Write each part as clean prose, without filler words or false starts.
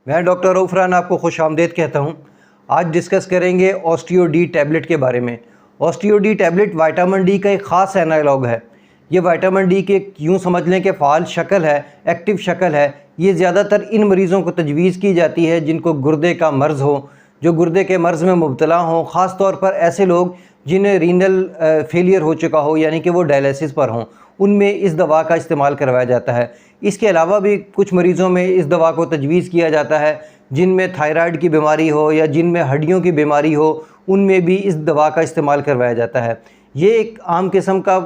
मैं डॉक्टर रऊफ राना आपको खुश आमदेद कहता हूँ। आज डिस्कस करेंगे ऑस्टियो डी टैबलेट के बारे में। Osteo D tablet vitamin D का एक ख़ास एनालॉग है। ये विटामिन डी के यूँ समझ लें कि फ़ाल शक्ल है, एक्टिव शक्ल है। ये ज़्यादातर इन मरीज़ों को तजवीज़ की जाती है जिनको गुर्दे का मर्ज़ हो, जो गुर्दे के मर्ज़ में मुब्तला हों, ख़ास तौर पर ऐसे लोग जिन्हें रीनल फेलियर हो चुका हो, यानी कि वो डायलिसिस पर हों, उनमें इस दवा का इस्तेमाल करवाया जाता है। इसके अलावा भी कुछ मरीज़ों में इस दवा को तजवीज़ किया जाता है जिनमें थायराइड की बीमारी हो या जिनमें हड्डियों की बीमारी हो, उनमें भी इस दवा का इस्तेमाल करवाया जाता है। ये एक आम किस्म का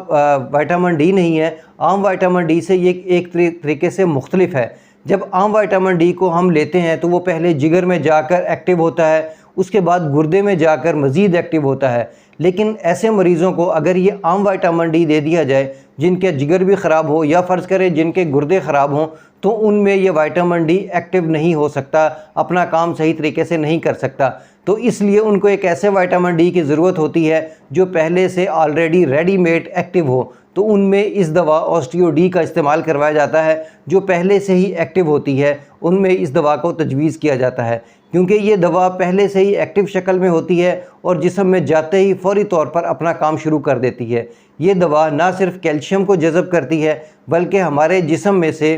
विटामिन डी नहीं है। आम विटामिन डी से ये एक तरीके से मुख्तलिफ है। जब आम विटामिन डी को हम लेते हैं तो वो पहले जिगर में जाकर एक्टिव होता है, उसके बाद गुर्दे में जाकर मज़ीद एक्टिव होता है। लेकिन ऐसे मरीज़ों को अगर ये आम विटामिन डी दे दिया जाए जिनके जिगर भी ख़राब हो या फ़र्ज़ करें जिनके गुर्दे ख़राब हों, तो उनमें ये विटामिन डी एक्टिव नहीं हो सकता, अपना काम सही तरीके से नहीं कर सकता। तो इसलिए उनको एक ऐसे विटामिन डी की ज़रूरत होती है जो पहले से ऑलरेडी रेडीमेड एक्टिव हो। तो उनमें इस दवा ऑस्टियो डी का इस्तेमाल करवाया जाता है जो पहले से ही एक्टिव होती है, उनमें इस दवा को तजवीज़ किया जाता है क्योंकि ये दवा पहले से ही एक्टिव शक्ल में होती है और जिस्म में जाते ही फ़ौरी तौर पर अपना काम शुरू कर देती है। ये दवा ना सिर्फ कैल्शियम को जज़ब करती है बल्कि हमारे जिस्म में से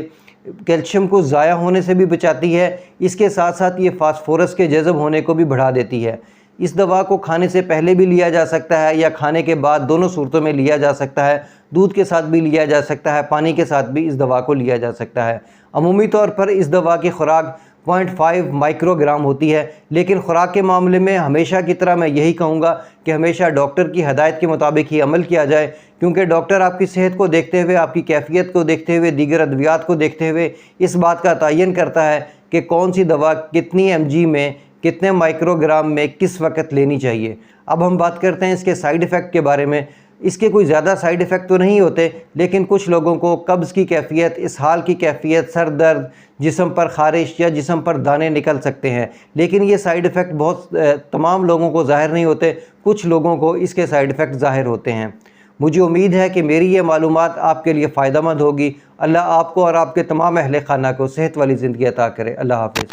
कैल्शियम को ज़ाया होने से भी बचाती है। इसके साथ साथ ये फास्फोरस के जज़ब होने को भी बढ़ा देती है। इस दवा को खाने से पहले भी लिया जा सकता है या खाने के बाद, दोनों सूरतों में लिया जा सकता है। दूध के साथ भी लिया जा सकता है, पानी के साथ भी इस दवा को लिया जा सकता है। अमूमी तौर पर इस दवा की खुराक 0.5 माइक्रोग्राम होती है, लेकिन खुराक के मामले में हमेशा की तरह मैं यही कहूँगा कि हमेशा डॉक्टर की हदायत के मुताबिक ही अमल किया जाए, क्योंकि डॉक्टर आपकी सेहत को देखते हुए, आपकी कैफियत को देखते हुए, दीगर अद्वियात को देखते हुए इस बात का तयन करता है कि कौन सी दवा कितनी mg में, कितने माइक्रोग्राम में, किस वक्त लेनी चाहिए। अब हम बात करते हैं इसके साइड इफ़ेक्ट के बारे में। इसके कोई ज़्यादा साइड इफ़ेक्ट तो नहीं होते, लेकिन कुछ लोगों को कब्ज़ की कैफियत, इसहाल की कैफियत, सर दर्द, जिस्म पर ख़ारिश या जिस्म पर दाने निकल सकते हैं। लेकिन ये साइड इफ़ेक्ट बहुत तमाम लोगों को ज़ाहिर नहीं होते, कुछ लोगों को इसके साइड इफ़ेक्ट ज़ाहिर होते हैं। मुझे उम्मीद है कि मेरी ये मालूमात आपके लिए फ़ायदेमंद होगी। अल्लाह आपको और आपके तमाम अहले खाना को सेहत वाली ज़िंदगी अता करे। अल्लाह हाफ़िज़।